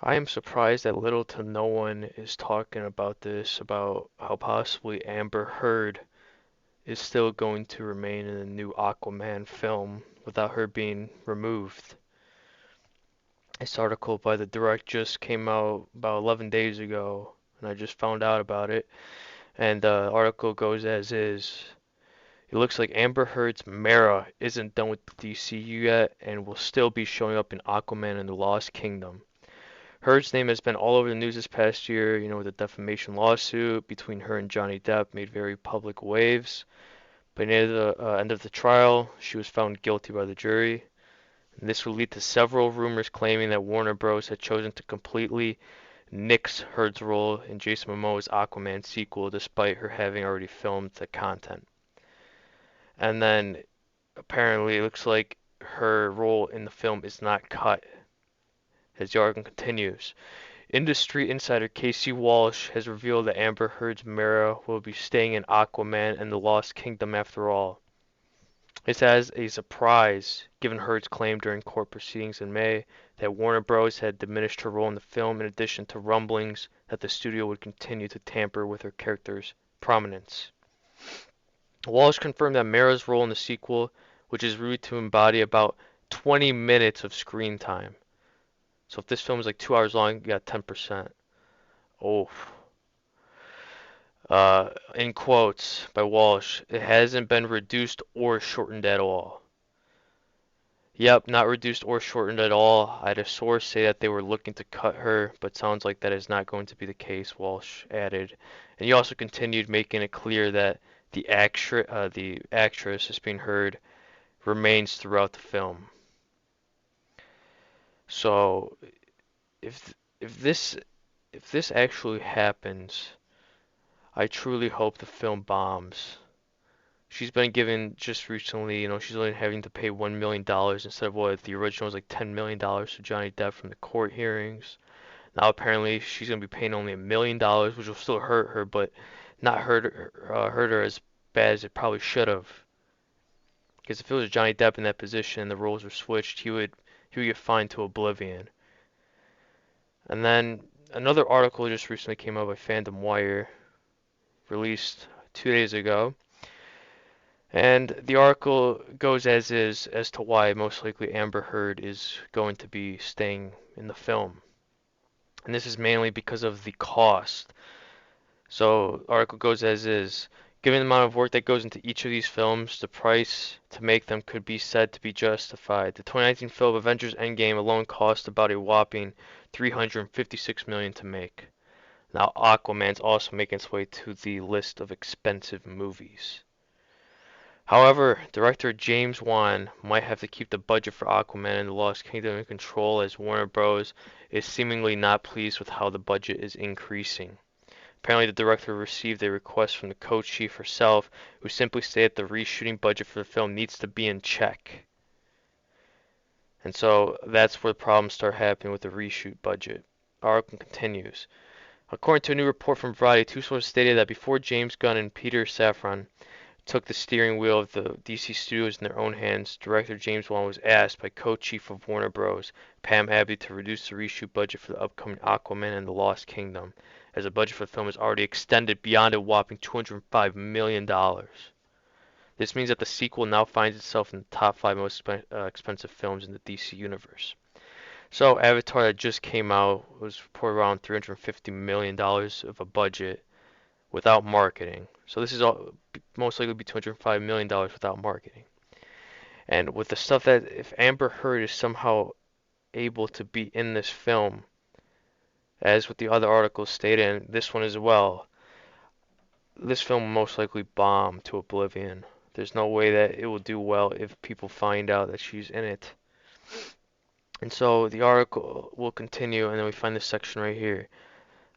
I am surprised that little to no one is talking about this, about how possibly Amber Heard is still going to remain in the new Aquaman film without her being removed. This article by the Direct just came out about 11 days ago, and I just found out about it. And the article goes as is. It looks like Amber Heard's Mera isn't done with the DCU yet and will still be showing up in Aquaman and the Lost Kingdom. Heard's name has been all over the news this past year, with the defamation lawsuit between her and Johnny Depp made very public waves. By the end of the trial, she was found guilty by the jury. And this would lead to several rumors claiming that Warner Bros. Had chosen to completely nix Heard's role in Jason Momoa's Aquaman sequel despite her having already filmed the content. And then apparently it looks like her role in the film is not cut, as the article continues. Industry insider Casey Walsh has revealed that Amber Heard's Mera will be staying in Aquaman and the Lost Kingdom after all. This as a surprise, given Heard's claim during court proceedings in May that Warner Bros. Had diminished her role in the film in addition to rumblings that the studio would continue to tamper with her character's prominence. Walsh confirmed that Mera's role in the sequel, which is rumored to embody about 20 minutes of screen time. So if this film is like 2 hours long, you got 10%. Oh, in quotes by Walsh, it hasn't been reduced or shortened at all. Yep, not reduced or shortened at all. I had a source say that they were looking to cut her, but sounds like that is not going to be the case, Walsh added. And he also continued making it clear that the actress is being heard remains throughout the film. So if this if this actually happens, I truly hope the film bombs. She's been given just recently, she's only having to pay $1 million instead of what the original was like $10 million to Johnny Depp from the court hearings. Now apparently she's gonna be paying only $1 million, which will still hurt her, but not hurt her as bad as it probably should have. Because if it was Johnny Depp in that position and the roles were switched, he would get fined to oblivion. And then another article just recently came out by Fandom Wire, released 2 days ago. And the article goes as is as to why most likely Amber Heard is going to be staying in the film. And this is mainly because of the cost. So the article goes as is. Given the amount of work that goes into each of these films, the price to make them could be said to be justified. The 2019 film Avengers Endgame alone cost about a whopping $356 million to make. Now Aquaman's also making its way to the list of expensive movies. However, director James Wan might have to keep the budget for Aquaman and the Lost Kingdom in control as Warner Bros. Is seemingly not pleased with how the budget is increasing. Apparently, the director received a request from the co-chief herself, who simply stated the reshooting budget for the film needs to be in check. And so that's where the problems start happening with the reshoot budget. Article continues. According to a new report from Variety, two sources stated that before James Gunn and Peter Safran took the steering wheel of the DC studios in their own hands, director James Wan was asked by co-chief of Warner Bros. Pam Abdy to reduce the reshoot budget for the upcoming Aquaman and the Lost Kingdom, as the budget for the film is already extended beyond a whopping $205 million. This means that the sequel now finds itself in the top 5 most expensive films in the DC universe. So Avatar that just came out was reported around $350 million of a budget without marketing. So this is all most likely be $205 million without marketing. And with the stuff that if Amber Heard is somehow able to be in this film, as with the other articles stated, and this one as well, this film will most likely bomb to oblivion. There's no way that it will do well if people find out that she's in it. And so the article will continue, and then we find this section right here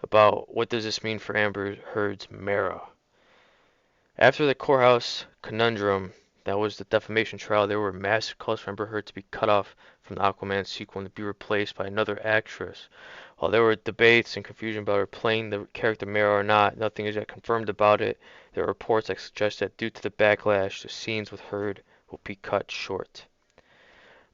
about what does this mean for Amber Heard's Mera. After the courthouse conundrum that was the defamation trial, there were massive calls for Amber Heard to be cut off from the Aquaman sequel and to be replaced by another actress. While there were debates and confusion about her playing the character Mera or not, nothing is yet confirmed about it. There are reports that suggest that due to the backlash, the scenes with Heard will be cut short.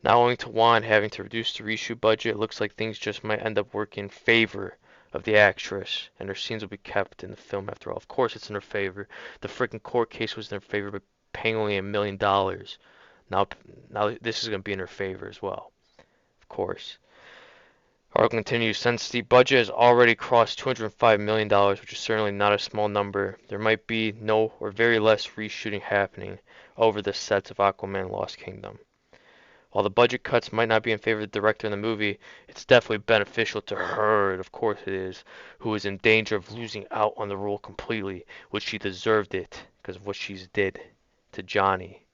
Not only to Wan having to reduce the reshoot budget, it looks like things just might end up working in favor of the actress, and her scenes will be kept in the film after all. Of course it's in her favor. The freaking court case was in her favor by paying only $1 million. Now, now this is going to be in her favor as well. Of course. Article continues, since the budget has already crossed $205 million, which is certainly not a small number, there might be no or very less reshooting happening over the sets of Aquaman Lost Kingdom. While the budget cuts might not be in favor of the director in the movie, it's definitely beneficial to her, of course it is, who is in danger of losing out on the role completely, which she deserved it because of what she's did to Johnny.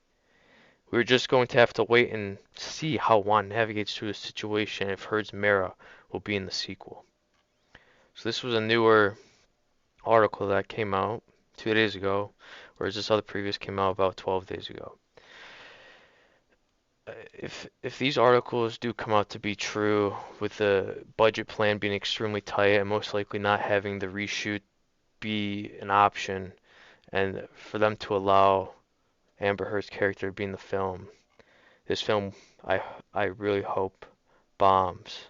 We're just going to have to wait and see how Juan navigates through the situation if Heard's Mara will be in the sequel. So this was a newer article that came out 2 days ago, whereas this other previous came out about 12 days ago. If these articles do come out to be true, with the budget plan being extremely tight and most likely not having the reshoot be an option, and for them to allow Amber Heard's character to be in the film, this film I really hope bombs.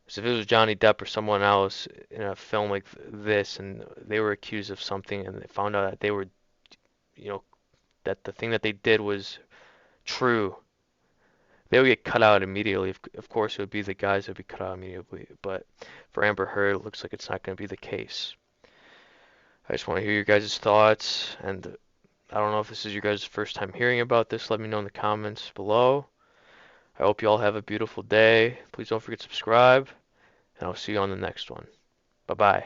Because if it was Johnny Depp or someone else in a film like this, and they were accused of something, and they found out that they were, you know, that the thing that they did was true, they would get cut out immediately. Of course, it would be the guys that would be cut out immediately. But for Amber Heard, it looks like it's not going to be the case. I just want to hear your guys' thoughts, and I don't know if this is your guys' first time hearing about this. Let me know in the comments below. I hope you all have a beautiful day. Please don't forget to subscribe, and I'll see you on the next one. Bye-bye.